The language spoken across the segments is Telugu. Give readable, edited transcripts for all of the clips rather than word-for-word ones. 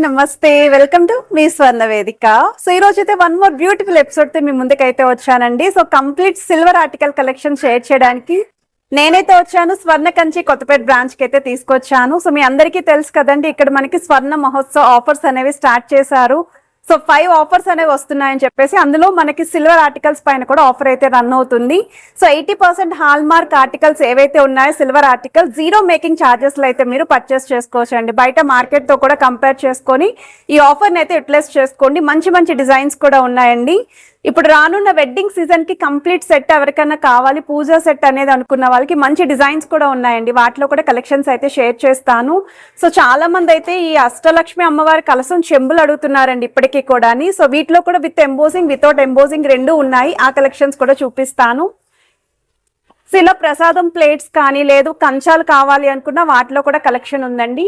నమస్తే వెల్కమ్ టు మీ స్వర్ణ వేదిక. సో ఈ రోజు అయితే వన్ మోర్ బ్యూటిఫుల్ ఎపిసోడ్ తో మీ ముందుకైతే వచ్చానండి. So complete silver article collection share చేయడానికి నేనైతే వచ్చాను. స్వర్ణ కంచి కొత్తపేట బ్రాంచ్ కి అయితే తీసుకొచ్చాను. సో మీ అందరికీ తెలుసు కదండి, ఇక్కడ మనకి స్వర్ణ మహోత్సవ్ ఆఫర్స్ అనేవి స్టార్ట్ చేశారు. సో 5 ఆఫర్స్ అనేవి వస్తున్నాయని చెప్పేసి అందులో మనకి సిల్వర్ ఆర్టికల్స్ పైన కూడా ఆఫర్ అయితే రన్ అవుతుంది. సో 80% హాల్ మార్క్ ఆర్టికల్స్ ఏవైతే ఉన్నాయో silver article zero making charges లో అయితే మీరు పర్చేస్ చేసుకోవచ్చు అండి. బయట మార్కెట్ తో కూడా కంపేర్ చేసుకొని ఈ ఆఫర్ ని అయితే యూటిలైజ్ చేసుకోండి. మంచి మంచి డిజైన్స్ కూడా ఉన్నాయండి. ఇప్పుడు రానున్న వెడ్డింగ్ సీజన్ కి కంప్లీట్ సెట్ ఎవరికైనా కావాలి, పూజా సెట్ అనేది అనుకున్న వాళ్ళకి మంచి డిజైన్స్ కూడా ఉన్నాయండి. వాటిలో కూడా కలెక్షన్స్ అయితే షేర్ చేస్తాను. సో చాలా మంది అయితే ఈ అష్టలక్ష్మి అమ్మవారి కలసం చెంబులు అడుగుతున్నారండి ఇప్పటికీ కూడా. సో వీటిలో కూడా విత్ ఎంబోజింగ్ వితౌట్ ఎంబోజింగ్ రెండు ఉన్నాయి. ఆ కలెక్షన్స్ కూడా చూపిస్తాను. సో ఇలా ప్రసాదం ప్లేట్స్ కానీ లేదు కంచాలు కావాలి అనుకున్న వాటిలో కూడా కలెక్షన్ ఉందండి.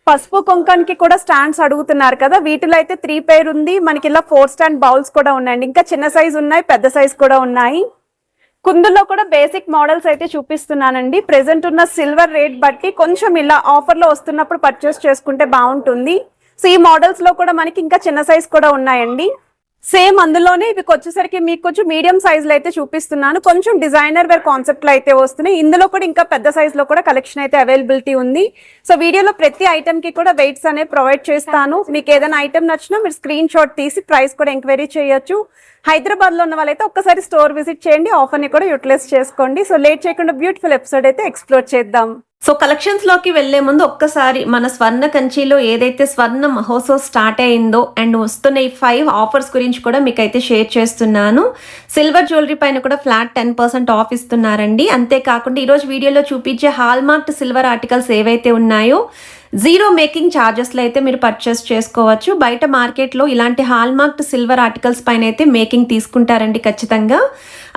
పసుపు కుంకానికి కూడా స్టాండ్స్ అడుగుతున్నారు కదా, వీటిలో అయితే 3 పేర్ ఉంది. మనకి ఇలా 4 స్టాండ్ బౌల్స్ కూడా ఉన్నాయండి. ఇంకా చిన్న సైజ్ ఉన్నాయి, పెద్ద సైజ్ కూడా ఉన్నాయి. కుందుల్లో కూడా బేసిక్ మోడల్స్ అయితే చూపిస్తున్నానండి. ప్రెసెంట్ ఉన్న సిల్వర్ రేట్ బట్టి కొంచెం ఇలా ఆఫర్ లో వస్తున్నప్పుడు పర్చేస్ చేసుకుంటే బాగుంటుంది. సో ఈ మోడల్స్ లో కూడా మనకి ఇంకా చిన్న సైజ్ కూడా ఉన్నాయండి. సేమ్ అందులోనే ఇవి వచ్చేసరికి మీకు కొంచెం మీడియం సైజ్ లో అయితే చూపిస్తున్నాను. కొంచెం డిజైనర్ వేర్ కాన్సెప్ట్ లో అయితే వస్తున్నాయి. ఇందులో కూడా ఇంకా పెద్ద సైజ్ లో కూడా కలెక్షన్ అయితే అవైలబిలిటీ ఉంది. సో వీడియోలో ప్రతి ఐటమ్ కి కూడా వెయిట్స్ అనేవి ప్రొవైడ్ చేస్తాను. మీకు ఏదైనా ఐటమ్ నచ్చినా మీరు స్క్రీన్ షాట్ తీసి ప్రైస్ కూడా ఎంక్వైరీ చేయొచ్చు. హైదరాబాద్ లో ఉన్న వాళ్ళైతే ఒక్కసారి స్టోర్ విజిట్ చేయండి, ఆఫర్ ని కూడా యూటిలైజ్ చేసుకోండి. సో లేట్ చేయకుండా బ్యూటిఫుల్ ఎపిసోడ్ అయితే ఎక్స్ప్లోర్ చేద్దాం. సో కలెక్షన్స్ లోకి వెళ్లే ముందు ఒక్కసారి మన స్వర్ణ కంచిలో ఏదైతే స్వర్ణ మహోత్సవ్ స్టార్ట్ అయిందో అండ్ వస్తున్న ఈ 5 ఆఫర్స్ గురించి కూడా మీకైతే షేర్ చేస్తున్నాను. సిల్వర్ జ్యువెలరీ పైన కూడా ఫ్లాట్ 10% ఆఫ్ ఇస్తున్నారండి. అంతేకాకుండా ఈరోజు వీడియోలో చూపించే హాల్ మార్క్డ్ సిల్వర్ ఆర్టికల్స్ ఏవైతే ఉన్నాయో జీరో మేకింగ్ ఛార్జెస్లో అయితే మీరు పర్చేస్ చేసుకోవచ్చు. బయట మార్కెట్లో ఇలాంటి హాల్ మార్క్డ్ సిల్వర్ ఆర్టికల్స్ పైన అయితే మేకింగ్ తీసుకుంటారండి ఖచ్చితంగా.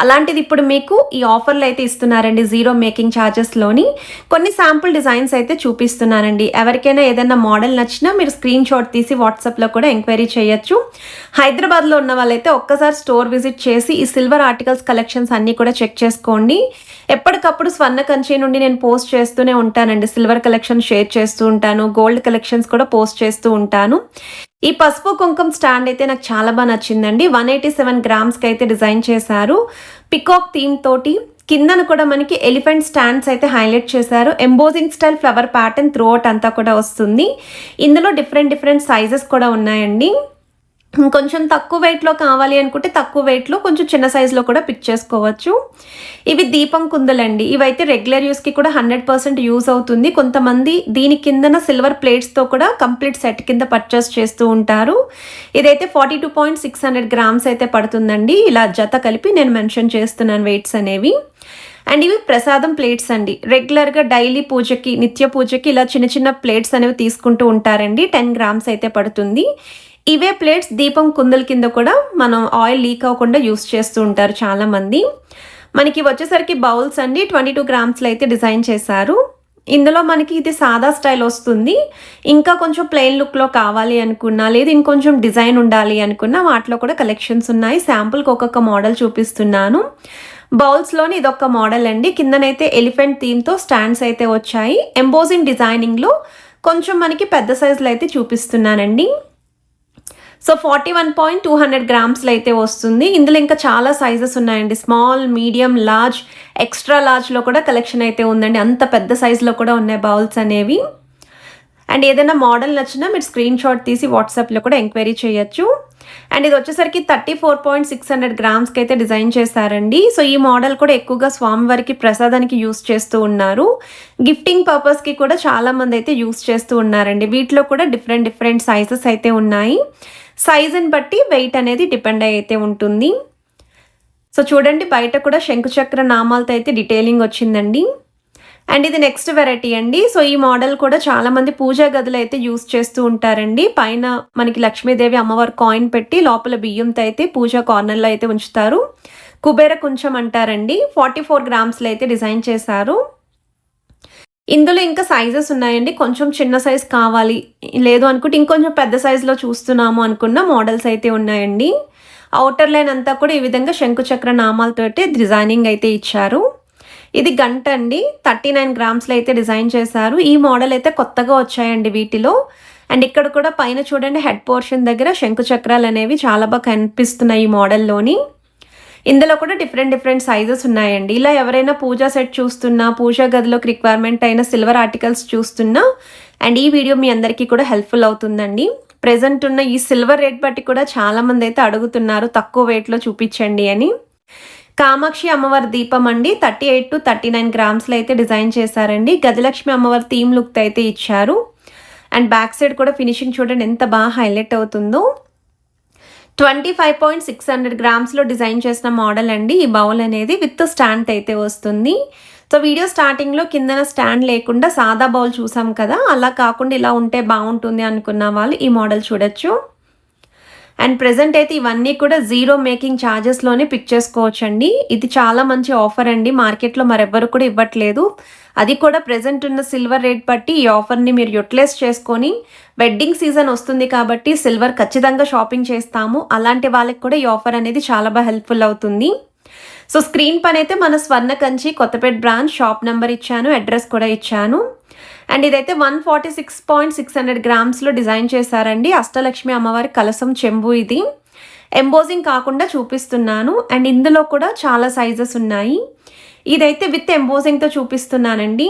అలాంటిది ఇప్పుడు మీకు ఈ ఆఫర్లు అయితే ఇస్తున్నారండి జీరో మేకింగ్ ఛార్జెస్లోని. కొన్ని శాంపుల్ డిజైన్స్ అయితే చూపిస్తున్నానండి. ఎవరికైనా ఏదైనా మోడల్ నచ్చినా మీరు స్క్రీన్ షాట్ తీసి వాట్సాప్లో కూడా ఎంక్వైరీ చేయొచ్చు. హైదరాబాద్లో ఉన్న వాళ్ళైతే ఒక్కసారి స్టోర్ విజిట్ చేసి ఈ సిల్వర్ ఆర్టికల్స్ కలెక్షన్స్ అన్నీ కూడా చెక్ చేసుకోండి. ఎప్పటికప్పుడు స్వర్ణ కంచి నుండి నేను పోస్ట్ చేస్తూనే ఉంటానండి. సిల్వర్ కలెక్షన్ షేర్ చేస్తూ ఉంటాను, గోల్డ్ కలెక్షన్స్ కూడా పోస్ట్ చేస్తూ ఉంటాను. ఈ పసుపు కుంకుమ స్టాండ్ అయితే నాకు చాలా బాగా నచ్చిందండి. 187 గ్రామ్స్కి అయితే డిజైన్ చేశారు. పికాక్ థీమ్ తోటి కిందను కూడా మనకి ఎలిఫెంట్ స్టాండ్స్ అయితే హైలైట్ చేశారు. Embossing style flower pattern through out అంతా కూడా వస్తుంది. ఇందులో డిఫరెంట్ సైజెస్ కూడా ఉన్నాయండి. కొంచెం తక్కువ వెయిట్లో కావాలి అనుకుంటే తక్కువ వెయిట్లో కొంచెం చిన్న సైజులో కూడా పిక్ చేసుకోవచ్చు. ఇవి దీపం కుందలండి. ఇవైతే రెగ్యులర్ యూస్కి కూడా 100% యూజ్ అవుతుంది. కొంతమంది దీని కిందన సిల్వర్ ప్లేట్స్తో కూడా కంప్లీట్ సెట్ కింద పర్చేస్ చేస్తూ ఉంటారు. ఇదైతే 42.600 గ్రామ్స్ అయితే పడుతుందండి. ఇలా జత కలిపి నేను మెన్షన్ చేస్తున్నాను వెయిట్స్ అనేవి. అండ్ ఇవి ప్రసాదం ప్లేట్స్ అండి. రెగ్యులర్గా డైలీ పూజకి నిత్య పూజకి ఇలా చిన్న చిన్న ప్లేట్స్ అనేవి తీసుకుంటూ ఉంటారండి. 10 గ్రామ్స్ అయితే పడుతుంది. ఇవే ప్లేట్స్ దీపం కుందల కింద కూడా మనం ఆయిల్ లీక్ అవ్వకుండా యూస్ చేస్తూ ఉంటారు చాలామంది. మనకి వచ్చేసరికి బౌల్స్ అండి 22 గ్రామ్స్లో అయితే డిజైన్ చేశారు. ఇందులో మనకి ఇది సాదా స్టైల్ వస్తుంది. ఇంకా కొంచెం ప్లెయిన్ లుక్లో కావాలి అనుకున్నా లేదు ఇంకొంచెం డిజైన్ ఉండాలి అనుకున్నా వాటిలో కూడా కలెక్షన్స్ ఉన్నాయి. శాంపుల్కి ఒక్కొక్క మోడల్ చూపిస్తున్నాను. బౌల్స్లోని ఇదొక మోడల్ అండి. కిందనైతే ఎలిఫెంట్ థీమ్తో స్టాండ్స్ అయితే వచ్చాయి. ఎంబోజింగ్ డిజైనింగ్లో కొంచెం మనకి పెద్ద సైజులో అయితే చూపిస్తున్నానండి. సో 41.200 గ్రామ్స్లో అయితే వస్తుంది. ఇందులో ఇంకా చాలా సైజెస్ ఉన్నాయండి. స్మాల్, మీడియం, లార్జ్, ఎక్స్ట్రా లార్జ్లో కూడా కలెక్షన్ అయితే ఉందండి. అంత పెద్ద సైజులో కూడా ఉన్నాయి బౌల్స్ అనేవి. అండ్ ఏదైనా మోడల్ నచ్చినా మీరు స్క్రీన్ షాట్ తీసి వాట్సాప్లో కూడా ఎంక్వైరీ చేయొచ్చు. అండ్ ఇది వచ్చేసరికి 34.600 గ్రామ్స్కి అయితే డిజైన్ చేశారండి. సో ఈ మోడల్ కూడా ఎక్కువగా స్వామివారికి ప్రసాదానికి యూస్ చేస్తూ ఉన్నారు. గిఫ్టింగ్ పర్పస్కి కూడా చాలామంది అయితే యూస్ చేస్తూ ఉన్నారండి. వీటిలో కూడా డిఫరెంట్ సైజెస్ అయితే ఉన్నాయి. సైజుని బట్టి వెయిట్ అనేది డిపెండ్ అయితే ఉంటుంది. సో చూడండి బయట కూడా శంకుచక్ర నామాలతో అయితే డీటెయిలింగ్ వచ్చిందండి. అండ్ ఇది నెక్స్ట్ వెరైటీ అండి. సో ఈ మోడల్ కూడా చాలామంది పూజా గదులు అయితే యూస్ చేస్తూ ఉంటారండి. పైన మనకి లక్ష్మీదేవి అమ్మవారు కాయిన్ పెట్టి లోపల బియ్యంతో అయితే పూజా కార్నర్లో అయితే ఉంచుతారు. కుబేర కుంచం అంటారండి. 44 గ్రామ్స్లో అయితే డిజైన్ చేశారు. ఇందులో ఇంకా సైజెస్ ఉన్నాయండి. కొంచెం చిన్న సైజ్ కావాలి లేదు అనుకుంటే ఇంకొంచెం పెద్ద సైజులో చూస్తున్నాము అనుకున్న మోడల్స్ అయితే ఉన్నాయండి. అవుటర్ లైన్ అంతా కూడా ఈ విధంగా శంకుచక్ర నామాలతో డిజైనింగ్ అయితే ఇచ్చారు. ఇది గంట అండి. 39 గ్రామ్స్లో అయితే డిజైన్ చేశారు. ఈ మోడల్ అయితే కొత్తగా వచ్చాయండి వీటిలో. అండ్ ఇక్కడ కూడా పైన చూడండి హెడ్ పోర్షన్ దగ్గర శంకు చక్రాలు అనేవి చాలా బాగా కనిపిస్తున్నాయి ఈ మోడల్లోని. ఇందులో కూడా డిఫరెంట్ సైజెస్ ఉన్నాయండి. ఇలా ఎవరైనా పూజా సెట్ చూస్తున్నా, పూజా గదిలోకి రిక్వైర్మెంట్ అయిన సిల్వర్ ఆర్టికల్స్ చూస్తున్నా అండ్ ఈ వీడియో మీ అందరికీ కూడా హెల్ప్ఫుల్ అవుతుందండి. ప్రెజెంట్ ఉన్న ఈ సిల్వర్ రేట్ బట్టి కూడా చాలామంది అయితే అడుగుతున్నారు తక్కువ వెయిట్లో చూపించండి అని. కామాక్షి అమ్మవారి దీపం అండి 38 to 39 గ్రామ్స్లో అయితే డిజైన్ చేశారండి. గజలక్ష్మి అమ్మవారి థీమ్ లుక్ అయితే ఇచ్చారు. అండ్ బ్యాక్ సైడ్ కూడా ఫినిషింగ్ చూడండి ఎంత బాగా హైలైట్ అవుతుందో. 25.600 గ్రామ్స్లో డిజైన్ చేసిన మోడల్ అండి ఈ బౌల్ అనేది. విత్ స్టాండ్ అయితే వస్తుంది. సో వీడియో స్టార్టింగ్లో కిందన స్టాండ్ లేకుండా సాదా బౌల్ చూసాం కదా, అలా కాకుండా ఇలా ఉంటే బాగుంటుంది అనుకున్న వాళ్ళు ఈ మోడల్ చూడొచ్చు. అండ్ ప్రెజెంట్ అయితే ఇవన్నీ కూడా జీరో మేకింగ్ ఛార్జెస్లోనే పిక్ చేసుకోవచ్చండి. ఇది చాలా మంచి ఆఫర్ అండి, మార్కెట్లో మరెవ్వరు కూడా ఇవ్వట్లేదు. అది కూడా ప్రెజెంట్ ఉన్న సిల్వర్ రేట్ బట్టి ఈ ఆఫర్ని మీరు యూటిలైజ్ చేసుకొని, వెడ్డింగ్ సీజన్ వస్తుంది కాబట్టి సిల్వర్ ఖచ్చితంగా షాపింగ్ చేస్తాము అలాంటి వాళ్ళకి కూడా ఈ ఆఫర్ అనేది చాలా బాగా హెల్ప్ఫుల్ అవుతుంది. సో స్క్రీన్ పైన అయితే మన Swarna Kanchi Kothapeta branch shop number ఇచ్చాను, అడ్రస్ కూడా ఇచ్చాను. అండ్ ఇదైతే 146.600 గ్రామ్స్లో డిజైన్ చేశారండి. అష్టలక్ష్మి అమ్మవారి కలసం చెంబు ఇది. ఎంబోజింగ్ కాకుండా చూపిస్తున్నాను. అండ్ ఇందులో కూడా చాలా సైజెస్ ఉన్నాయి. ఇదైతే విత్ ఎంబోజింగ్తో చూపిస్తున్నానండి.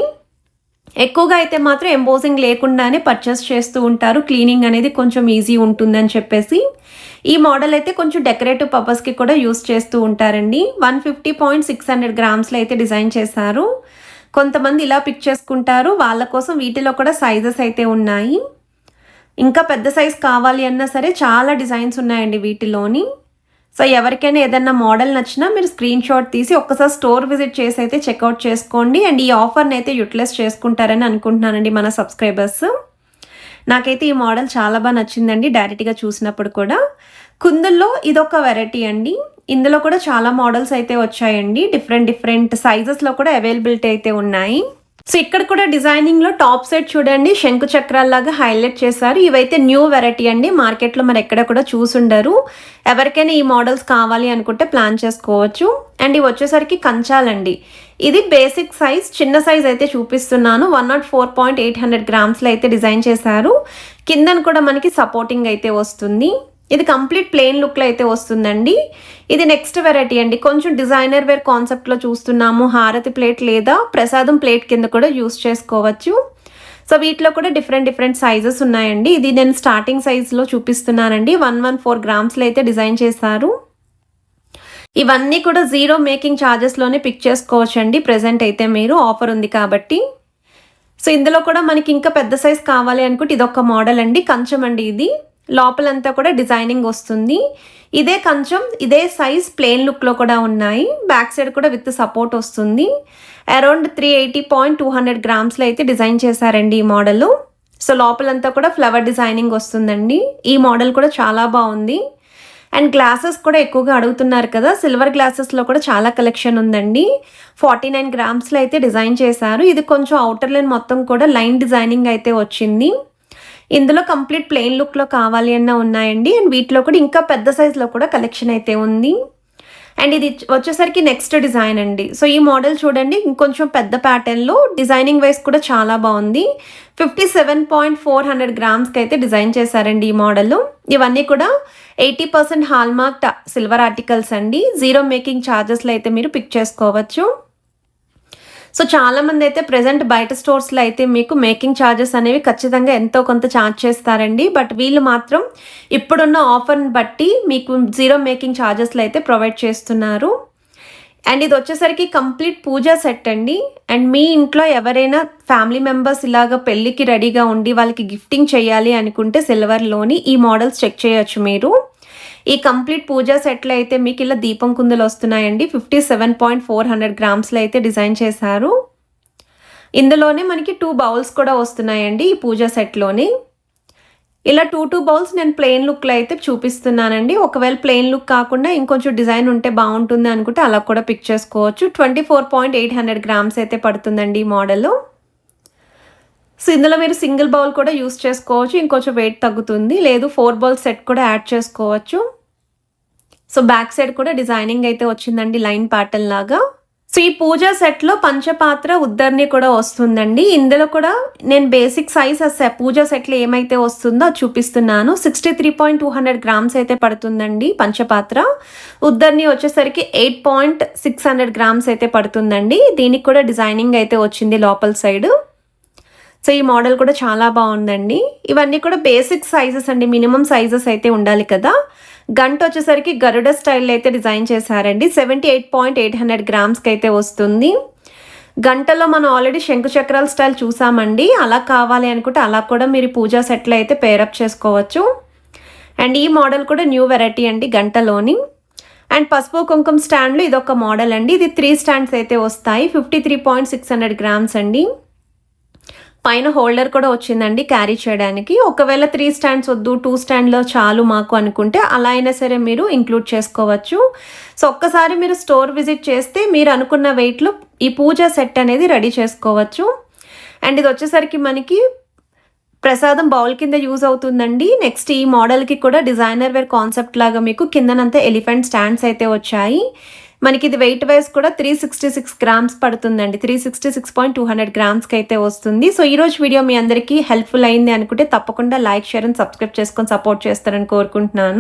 ఎక్కువగా అయితే మాత్రం ఎంబోజింగ్ లేకుండానే పర్చేస్ చేస్తూ ఉంటారు, క్లీనింగ్ అనేది కొంచెం ఈజీ ఉంటుందని చెప్పేసి. ఈ మోడల్ అయితే కొంచెం డెకరేటివ్ పర్పస్కి కూడా యూస్ చేస్తూ ఉంటారండి. 150.600 గ్రామ్స్లో అయితే డిజైన్ చేశారు. కొంతమంది ఇలా పిక్ చేసుకుంటారు, వాళ్ళ కోసం వీటిలో కూడా సైజెస్ అయితే ఉన్నాయి. ఇంకా పెద్ద సైజ్ కావాలి అన్నా సరే చాలా డిజైన్స్ ఉన్నాయండి వీటిలోని. సో ఎవరికైనా ఏదైనా మోడల్ నచ్చినా మీరు స్క్రీన్ షాట్ తీసి ఒక్కసారి స్టోర్ విజిట్ చేసి అయితే చెక్అవుట్ చేసుకోండి. అండ్ ఈ ఆఫర్ని అయితే యూటిలైజ్ చేసుకుంటారని అనుకుంటున్నానండి మన సబ్స్క్రైబర్స్. నాకైతే ఈ మోడల్ చాలా బాగా నచ్చిందండి డైరెక్ట్గా చూసినప్పుడు కూడా. కుందుల్లో ఇదొక వెరైటీ అండి. ఇందులో కూడా చాలా మోడల్స్ అయితే వచ్చాయండి. డిఫరెంట్ సైజెస్లో కూడా అవైలబిలిటీ అయితే ఉన్నాయి. సో ఇక్కడ కూడా డిజైనింగ్లో టాప్ సైడ్ చూడండి శంకు చక్రాల్లాగా హైలైట్ చేశారు. ఇవైతే న్యూ వెరైటీ అండి, మార్కెట్లో మరి ఎక్కడ కూడా చూసుండరు. ఎవరికైనా ఈ మోడల్స్ కావాలి అనుకుంటే ప్లాన్ చేసుకోవచ్చు. అండ్ ఇవి వచ్చేసరికి కంచాలండి. ఇది బేసిక్ సైజ్, చిన్న సైజ్ అయితే చూపిస్తున్నాను. 104.800 గ్రామ్స్లో అయితే డిజైన్ చేశారు. కిందన కూడా మనకి సపోర్టింగ్ అయితే వస్తుంది. ఇది కంప్లీట్ ప్లెయిన్ లుక్లో అయితే వస్తుందండి. ఇది నెక్స్ట్ వెరైటీ అండి, కొంచెం డిజైనర్ వేర్ కాన్సెప్ట్లో చూస్తున్నాము. హారతి ప్లేట్ లేదా ప్రసాదం ప్లేట్ కింద కూడా యూస్ చేసుకోవచ్చు. సో వీటిలో కూడా డిఫరెంట్ సైజెస్ ఉన్నాయండి. ఇది నేను స్టార్టింగ్ సైజ్లో చూపిస్తున్నానండి. 114 గ్రామ్స్లో అయితే డిజైన్ చేశారు. ఇవన్నీ కూడా జీరో మేకింగ్ ఛార్జెస్లోనే పిక్ చేసుకోవచ్చండి. ప్రెజెంట్ అయితే మీరు ఆఫర్ ఉంది కాబట్టి. సో ఇందులో కూడా మనకి ఇంకా పెద్ద సైజ్ కావాలి అనుకుంటే ఇదొక మోడల్ అండి, కంచం అండి. ఇది లోపలంతా కూడా డిజైనింగ్ వస్తుంది. ఇదే కంచం, ఇదే సైజ్ ప్లెయిన్ లుక్లో కూడా ఉన్నాయి. బ్యాక్ సైడ్ కూడా విత్ సపోర్ట్ వస్తుంది. అరౌండ్ 380.200 గ్రామ్స్లో అయితే డిజైన్ చేశారండి ఈ మోడల్. సో లోపలంతా కూడా ఫ్లవర్ డిజైనింగ్ వస్తుందండి. ఈ మోడల్ కూడా చాలా బాగుంది. అండ్ గ్లాసెస్ కూడా ఎక్కువగా అడుగుతున్నారు కదా, సిల్వర్ గ్లాసెస్లో కూడా చాలా కలెక్షన్ ఉందండి. 49 గ్రామ్స్లో అయితే డిజైన్ చేశారు. ఇది కొంచెం అవుటర్ లైన్ మొత్తం కూడా లైన్ డిజైనింగ్ అయితే వచ్చింది. ఇందులో కంప్లీట్ ప్లెయిన్ లుక్లో కావాలి అన్న ఉన్నాయండి. అండ్ వీటిలో కూడా ఇంకా పెద్ద సైజులో కూడా కలెక్షన్ అయితే ఉంది. అండ్ ఇది వచ్చేసరికి నెక్స్ట్ డిజైన్ అండి. సో ఈ మోడల్ చూడండి, ఇంకొంచెం పెద్ద ప్యాటర్న్లో డిజైనింగ్ వైజ్ కూడా చాలా బాగుంది. 57.400 గ్రామ్స్కి అయితే డిజైన్ చేశారండి ఈ మోడల్. ఇవన్నీ కూడా 80% హాల్మార్క్ సిల్వర్ ఆర్టికల్స్ అండి. జీరో మేకింగ్ ఛార్జెస్లో అయితే మీరు పిక్ చేసుకోవచ్చు. సో చాలామంది అయితే ప్రెజెంట్ బయట స్టోర్స్లో అయితే మీకు మేకింగ్ ఛార్జెస్ అనేవి ఖచ్చితంగా ఎంతో కొంత ఛార్జ్ చేస్తారండి. బట్ వీళ్ళు మాత్రం ఇప్పుడున్న ఆఫర్ని బట్టి మీకు జీరో మేకింగ్ ఛార్జెస్లో అయితే ప్రొవైడ్ చేస్తున్నారు. అండ్ ఇది వచ్చేసరికి కంప్లీట్ పూజా సెట్ అండి. అండ్ మీ ఇంట్లో ఎవరైనా ఫ్యామిలీ మెంబర్స్ ఇలాగ పెళ్ళికి రెడీగా ఉండి వాళ్ళకి గిఫ్టింగ్ చేయాలి అనుకుంటే సిల్వర్లోని ఈ మోడల్స్ చెక్ చేయొచ్చు మీరు. ఈ కంప్లీట్ పూజా సెట్లో అయితే మీకు ఇలా దీపం కుందులు వస్తున్నాయండి. 57.400 గ్రామ్స్లో అయితే డిజైన్ చేశారు. ఇందులోనే మనకి 2 బౌల్స్ కూడా వస్తున్నాయండి ఈ పూజా సెట్లోని. ఇలా 2 బౌల్స్ నేను ప్లెయిన్ లుక్లో అయితే చూపిస్తున్నానండి. ఒకవేళ ప్లెయిన్ లుక్ కాకుండా ఇంకొంచెం డిజైన్ ఉంటే బాగుంటుంది అనుకుంటే అలా కూడా పిక్ చేసుకోవచ్చు. 24.800 గ్రామ్స్ అయితే పడుతుందండి ఈ మోడల్. సో ఇందులో మీరు సింగిల్ బౌల్ కూడా యూస్ చేసుకోవచ్చు, ఇంకొంచెం వెయిట్ తగ్గుతుంది. లేదు 4 బౌల్ సెట్ కూడా యాడ్ చేసుకోవచ్చు. సో బ్యాక్ సైడ్ కూడా డిజైనింగ్ అయితే వచ్చిందండి లైన్ ప్యాటర్న్ లాగా. సో ఈ పూజా సెట్లో పంచపాత్ర ఉద్దర్ని కూడా వస్తుందండి. ఇందులో కూడా నేను బేసిక్ సైజ్ పూజా సెట్లో ఏమైతే వస్తుందో అది చూపిస్తున్నాను. 63.200 గ్రామ్స్ అయితే పడుతుందండి పంచపాత్ర. ఉద్దర్ని వచ్చేసరికి 8.600 గ్రామ్స్ అయితే పడుతుందండి. దీనికి కూడా డిజైనింగ్ అయితే వచ్చింది లోపల సైడ్. సో ఈ మోడల్ కూడా చాలా బాగుందండి. ఇవన్నీ కూడా బేసిక్ సైజెస్ అండి, మినిమం సైజెస్ అయితే ఉండాలి కదా. గంట వచ్చేసరికి గరుడ స్టైల్ అయితే డిజైన్ చేశారండి. 78.800 గ్రామ్స్కి అయితే వస్తుంది. గంటలో మనం ఆల్రెడీ శంకు చక్రాల స్టైల్ చూసామండి. అలా కావాలి అనుకుంటే అలా కూడా మీరు పూజా సెట్లో అయితే పేరప్ చేసుకోవచ్చు. అండ్ ఈ మోడల్ కూడా న్యూ వెరైటీ అండి గంటలోని. అండ్ పసుపు కుంకుమ స్టాండ్లో ఇదొక మోడల్ అండి. ఇది 3 స్టాండ్స్ అయితే వస్తాయి. 53.600 గ్రామ్స్ అండి. పైన హోల్డర్ కూడా వచ్చిందండి క్యారీ చేయడానికి. ఒకవేళ 3 స్టాండ్స్ వద్దు, 2 స్టాండ్లో చాలు మాకు అనుకుంటే అలా అయినా సరే మీరు ఇంక్లూడ్ చేసుకోవచ్చు. సో ఒక్కసారి మీరు స్టోర్ విజిట్ చేస్తే మీరు అనుకున్న వెయిట్లో ఈ పూజా సెట్ అనేది రెడీ చేసుకోవచ్చు. అండ్ ఇది వచ్చేసరికి మనకి ప్రసాదం బౌల్ కింద యూజ్ అవుతుందండి. నెక్స్ట్ ఈ మోడల్కి కూడా డిజైనర్ వేర్ కాన్సెప్ట్ లాగా మీకు కిందనంతా ఎలిఫెంట్ స్టాండ్స్ అయితే వచ్చాయి. మనకి ఇది వెయిట్ వైజ్ కూడా 366 గ్రామ్స్ పడుతుందండి. 366.200 గ్రామ్స్కి అయితే వస్తుంది. సో ఈరోజు వీడియో మీ అందరికీ హెల్ప్ఫుల్ అయింది అనుకుంటే తప్పకుండా లైక్, షేర్ అండ్ సబ్స్క్రైబ్ చేసుకొని సపోర్ట్ చేస్తారని కోరుకుంటున్నాను.